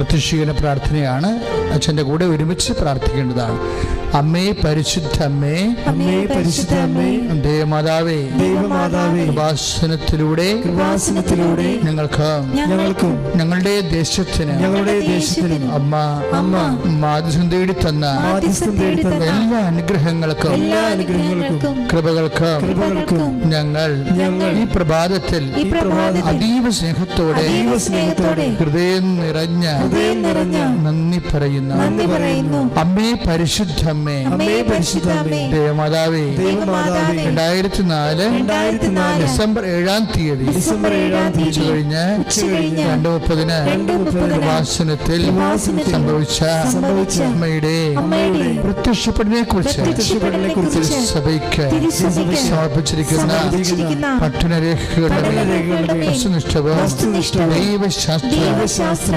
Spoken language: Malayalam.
പ്രത്യക്ഷീകരണ പ്രാർത്ഥനയാണ്. അച്ഛൻ്റെ കൂടെ ഒരുമിച്ച് പ്രാർത്ഥിക്കേണ്ടതാണ്. അമ്മേ പരിശുദ്ധ അമ്മേ, അമ്മേ പരിശുദ്ധ അമ്മേ, ദേവമാതാവേ, ദൈവമാതാവേ, കൃപാസനത്തിലൂടെ ഞങ്ങൾക്കും ഞങ്ങളുടെ ദേശത്തിനും അമ്മ മാധ്യസ്ഥം തേടി തന്ന എല്ലാ അനുഗ്രഹങ്ങൾക്കും കൃപകൾക്കും ഞങ്ങൾ ഈ പ്രഭാതത്തിൽ അതീവ സ്നേഹത്തോടെ ഹൃദയം നിറഞ്ഞ നന്ദി പറയുന്നു. അമ്മേ പരിശുദ്ധ അമ്മേ, ദേവമാതാവേ, 2004 ഡിസംബർ 7-ാം തീയതി കഴിഞ്ഞ് 2:30 പ്രഭാഷണത്തിൽ സംഭവിച്ച അമ്മയുടെ പ്രത്യക്ഷപ്പെടലിനെ കുറിച്ച് സഭയ്ക്ക് സമർപ്പിച്ചിരിക്കുന്ന പഠനരേഖകളുടെ വസ്തുനിഷ്ഠവും ദൈവശാസ്ത്ര